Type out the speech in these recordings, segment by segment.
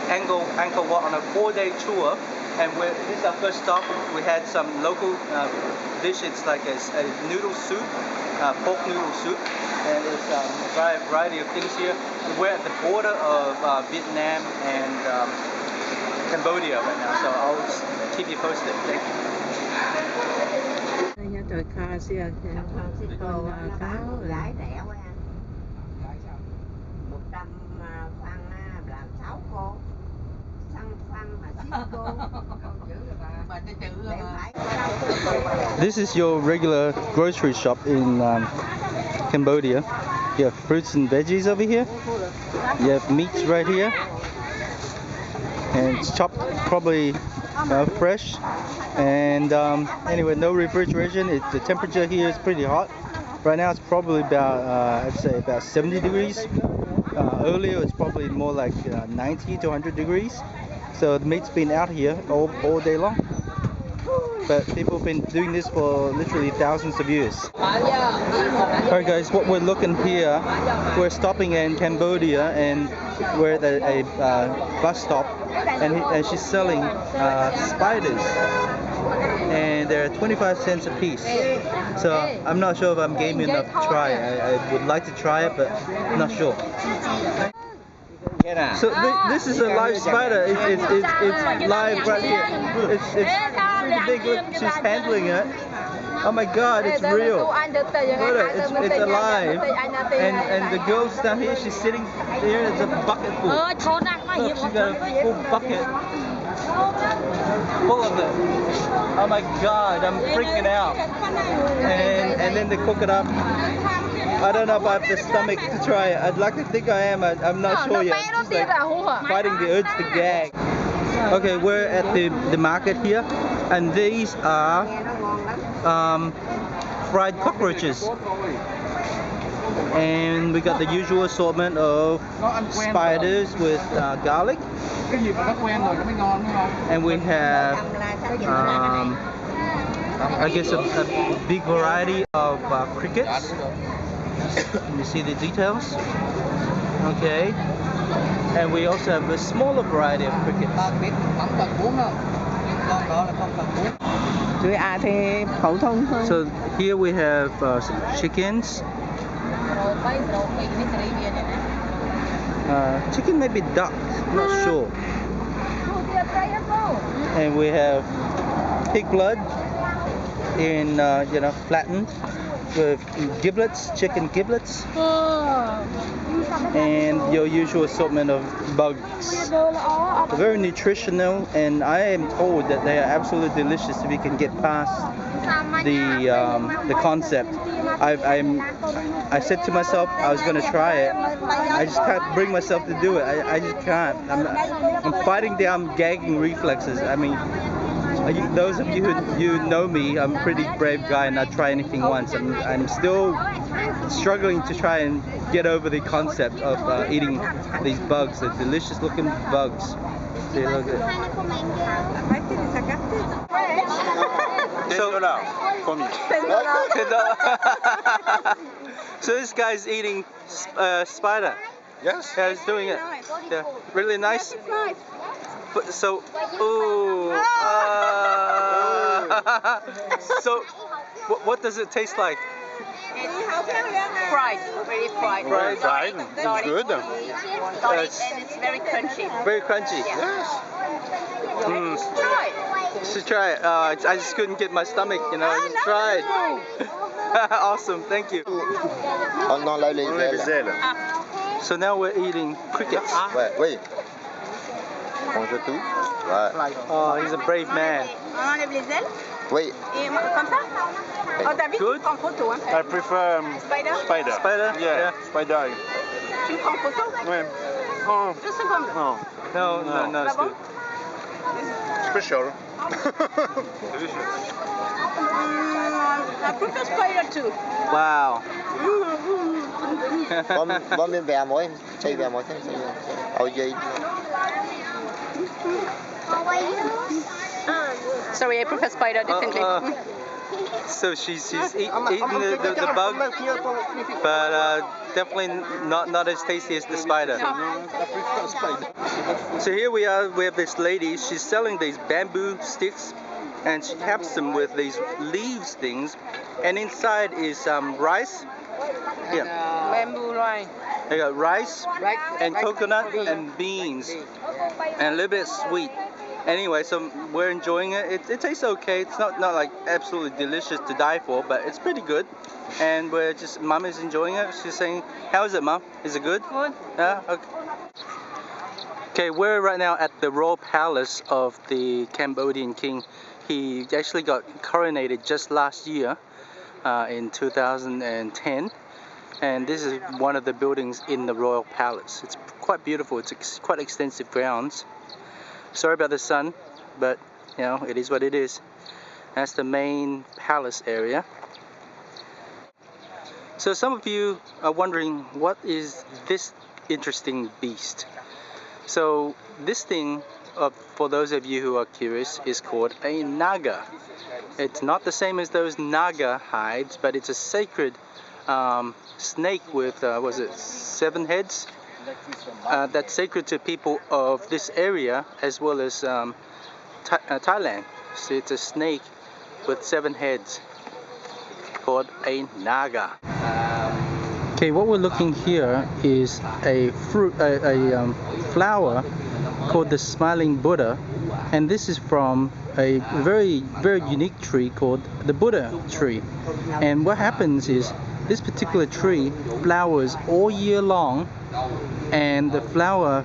Angkor Wat on a 4-day tour, and this is our first stop. We had some local dish. It's like a noodle soup, pork noodle soup, and it's a variety of things here. We're at the border of Vietnam and Cambodia right now, so I'll keep you posted. Thank you. This is your regular grocery shop in Cambodia. You have fruits and veggies over here. You have meats right here, and it's chopped probably fresh. And anyway, no refrigeration. The temperature here is pretty hot. Right now it's probably about I'd say about 70 degrees. Earlier it's probably more like 90 to 100 degrees. So the meat's been out here all day long. But people have been doing this for literally thousands of years. Alright guys, what we're looking here, we're stopping in Cambodia and we're at a bus stop, and she's selling spiders, and they're 25 cents a piece. So I'm not sure if I'm game enough to try it. I would like to try it, but I'm not sure. So this is a live spider. It's live right here. It's pretty big. Look, she's handling it. Oh my God, it's real. Look, it's alive. And the girl down here, she's sitting there. It's a bucket full. Look, she's got a full bucket full of it. Oh my God, I'm freaking out. And then they cook it up. I don't know if I have the stomach to try it. I'd like to think I am. I'm not sure yet. I'm just like fighting the urge to gag. Okay, we're at the market here, and these are fried cockroaches. And we got the usual assortment of spiders with garlic. And we have I guess a big variety of crickets. Can you see the details? Okay. And we also have a smaller variety of crickets. So here we have some chickens. Chicken, maybe duck, I'm not sure. And we have pig blood in flattened with giblets, chicken giblets, and your usual assortment of bugs. Very nutritional, and I am told that they are absolutely delicious if you can get past the concept. I said to myself I was going to try it. I just can't bring myself to do it. I just can't. I'm fighting down gagging reflexes. I mean, those of you who know me, I'm a pretty brave guy and I'd try anything once. I'm still struggling to try and get over the concept of eating these bugs, the delicious looking bugs. See, look at it. So this guy's eating spider. Yes. Yeah, he's doing it. Yeah, really nice. It's nice. So, ooh. So, what does it taste like? Fried, very fried. Fried. It's good. And it's very crunchy. Very crunchy. Yes. Try it. Should try it. I just couldn't get my stomach, I just tried. Awesome, thank you. So now we're eating crickets. Wait. Oh, he's a brave man. On enlève les ailes. Oui. Et comme ça. Oh, David, tu Good. prends photo, hein. I prefer Spider. Spider? Yeah, spider. Tu me prends photo. Ouais. Oh, 2 secondes. no. No, it's good. Special. I prefer spider too. Wow. Bom bên bè mỗi, xây bè mỗi thế. Ôi gì? Sorry, I prefer spider definitely. So she's eating the bug, but definitely not as tasty as the spider. So here we are, we have this lady, she's selling these bamboo sticks and she caps them with these leaves things, and inside is rice. Yeah. Bamboo rice. They got rice and coconut and beans and a little bit sweet. Anyway, so we're enjoying it. It tastes okay. It's not like absolutely delicious to die for, but it's pretty good. And Mum is enjoying it. She's saying, "How is it, Mum? Is it good?" Good. Yeah. Okay. Okay, we're right now at the royal palace of the Cambodian king. He actually got coronated just last year, in 2010. And this is one of the buildings in the royal palace. It's quite beautiful. It's quite extensive grounds. Sorry about the sun, but you know, it is what it is. That's the main palace area. So some of you are wondering, what is this interesting beast? So this thing, for those of you who are curious, is called a naga. It's not the same as those naga hides, but it's a sacred snake with, 7 heads? That's sacred to people of this area as well as Thailand. So it's a snake with 7 heads called a naga. Okay, what we're looking here is a fruit, a flower called the smiling Buddha, and this is from a very unique tree called the Buddha tree. And what happens is, this particular tree flowers all year long, and the flower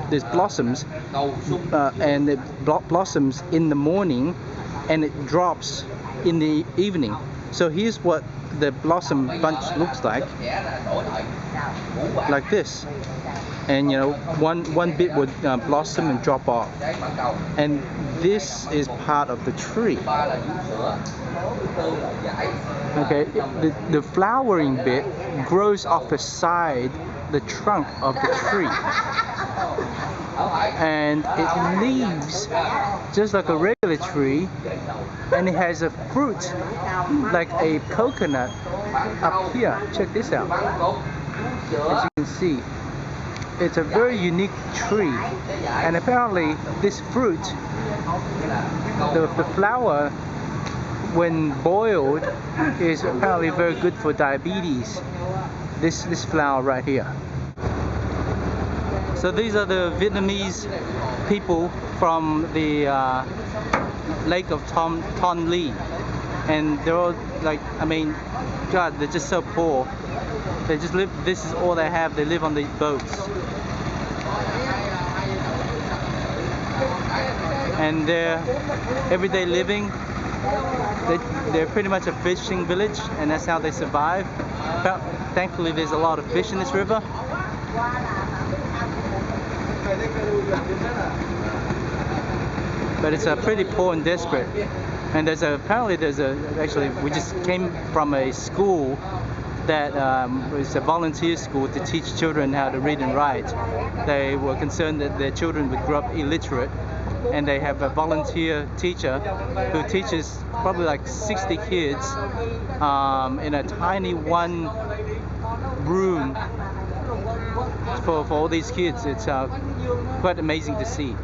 there's blossoms, and it blossoms in the morning and it drops in the evening. So here's what the blossom bunch looks like this. And you know, one bit would blossom and drop off, and this is part of the tree. Okay, the flowering bit grows off the side, the trunk of the tree, and it leaves just like a regular tree, and it has a fruit like a coconut up here. Check this out. As you can see, it's a very unique tree, and apparently this fruit, the flower, when boiled, is apparently very good for diabetes. This flower right here. So these are the Vietnamese people from the lake of Ton Le, and they're all like, I mean, God, they're just so poor. They just live, this is all they have, they live on the boats. And their everyday living, they're pretty much a fishing village, and that's how they survive. But thankfully there's a lot of fish in this river. But it's pretty poor and desperate. And actually we just came from a school that was a volunteer school to teach children how to read and write. They were concerned that their children would grow up illiterate, and they have a volunteer teacher who teaches probably like 60 kids in a tiny one room for all these kids. It's quite amazing to see.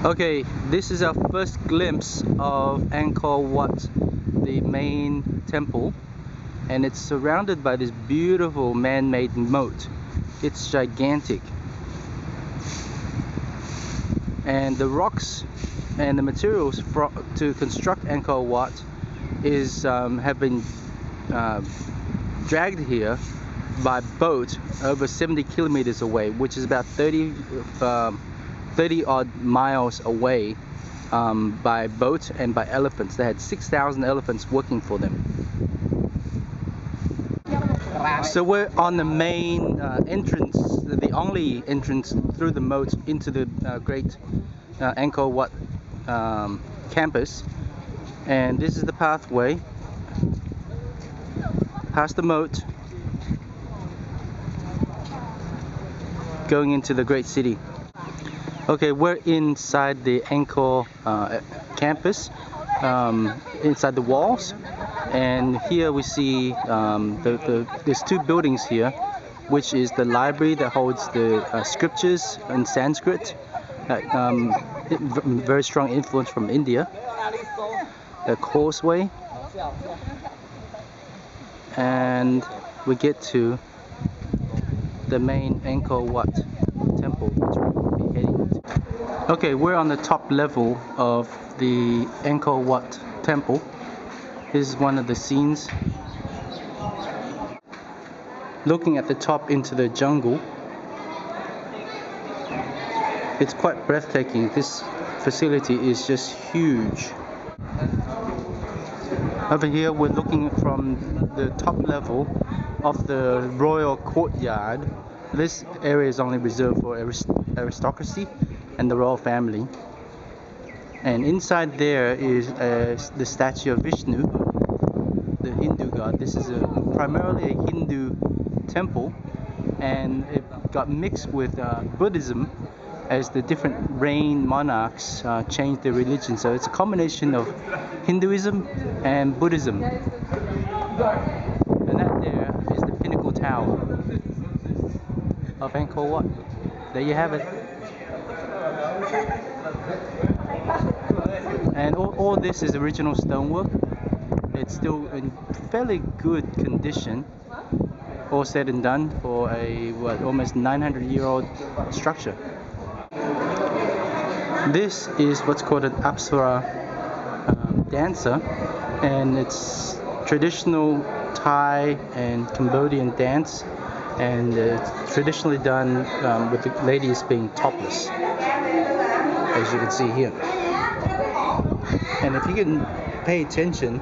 Okay, this is our first glimpse of Angkor Wat, the main temple, and it's surrounded by this beautiful man-made moat. It's gigantic, and the rocks and the materials to construct Angkor Wat have been dragged here by boat over 70 kilometers away, which is about 30 odd miles away by boat and by elephants. They had 6,000 elephants working for them. So we're on the main entrance, the only entrance through the moat into the great Angkor Wat campus. And this is the pathway past the moat, going into the great city. Okay, we're inside the Angkor campus, inside the walls, and here we see there's two buildings here, which is the library that holds the scriptures in Sanskrit, very strong influence from India, the causeway, and we get to the main Angkor Wat temple, which we will be heading to. Okay, we're on the top level of the Angkor Wat temple. This is one of the scenes. Looking at the top into the jungle, it's quite breathtaking. This facility is just huge. Over here we're looking from the top level of the royal courtyard. This area is only reserved for aristocracy and the royal family. And inside there is the statue of Vishnu, the Hindu god. This is primarily a Hindu temple, and it got mixed with Buddhism as the different reign monarchs changed their religion. So it's a combination of Hinduism and Buddhism. And that there is the pinnacle tower of Angkor Wat. There you have it. And all this is original stonework. It's still in fairly good condition, all said and done, for a almost 900-year-old structure. This is what's called an Apsara dancer, and it's traditional Thai and Cambodian dance, and it's traditionally done with the ladies being topless, as you can see here. And if you can pay attention,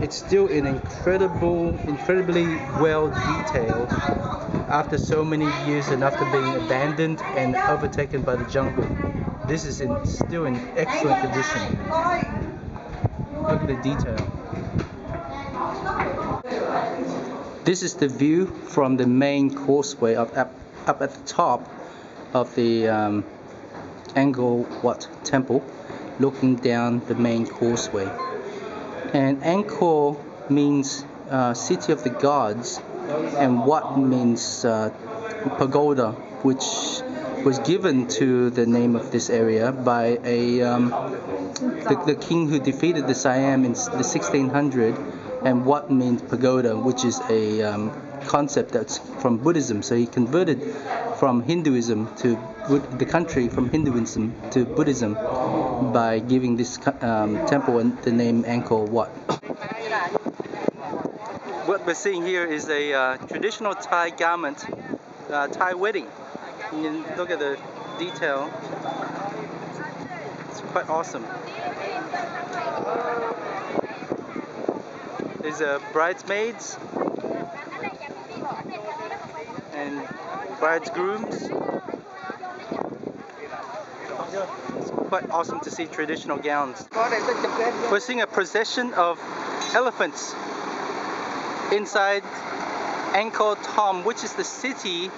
it's still an incredibly well detailed after so many years and after being abandoned and overtaken by the jungle. This is still in excellent condition. Look at the detail. This is the view from the main causeway up at the top of the Angkor Wat temple, looking down the main causeway. And Angkor means city of the gods, and Wat means pagoda, which was given to the name of this area by the king who defeated the Siam in the 1600. And Wat means pagoda, which is a concept that's from Buddhism. So he converted from Hinduism to the country from Hinduism to Buddhism by giving this temple the name Angkor Wat. What we're seeing here is a traditional Thai garment, Thai wedding. You can look at the detail. It's quite awesome. There's bridesmaids and bridegrooms. It's quite awesome to see traditional gowns. We're seeing a procession of elephants inside Angkor Thom, which is the city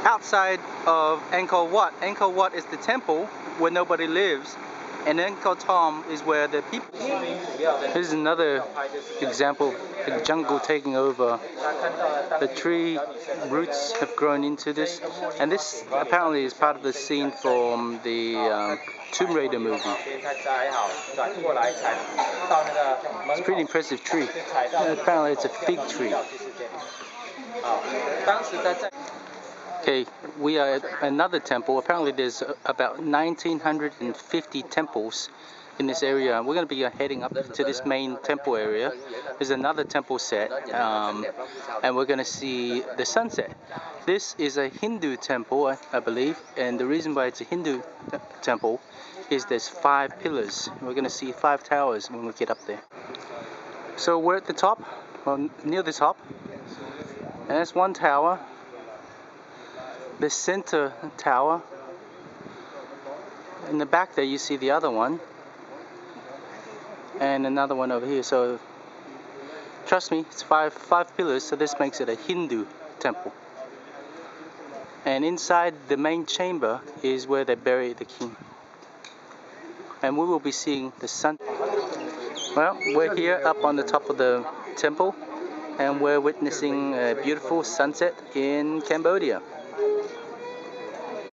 outside of Angkor Wat. Angkor Wat is the temple where nobody lives, and Angkor Thom is where the people. This is another example of the jungle taking over. The tree roots have grown into this, and this apparently is part of the scene from the Tomb Raider movie. It's a pretty impressive tree. And apparently it's a fig tree. Okay, we are at another temple. Apparently there's about 1,950 temples in this area. We're going to be heading up to this main temple area. There's another temple set, and we're going to see the sunset. This is a Hindu temple, I believe, and the reason why it's a Hindu temple is there's 5 pillars. We're going to see 5 towers when we get up there. So we're at the top, well, near the top, and that's one tower. The center tower. In the back there you see the other one, and another one over here. So trust me, it's five pillars, so this makes it a Hindu temple. And inside the main chamber is where they bury the king. And we will be seeing the sun. Well, we're here up on the top of the temple, and we're witnessing a beautiful sunset in Cambodia.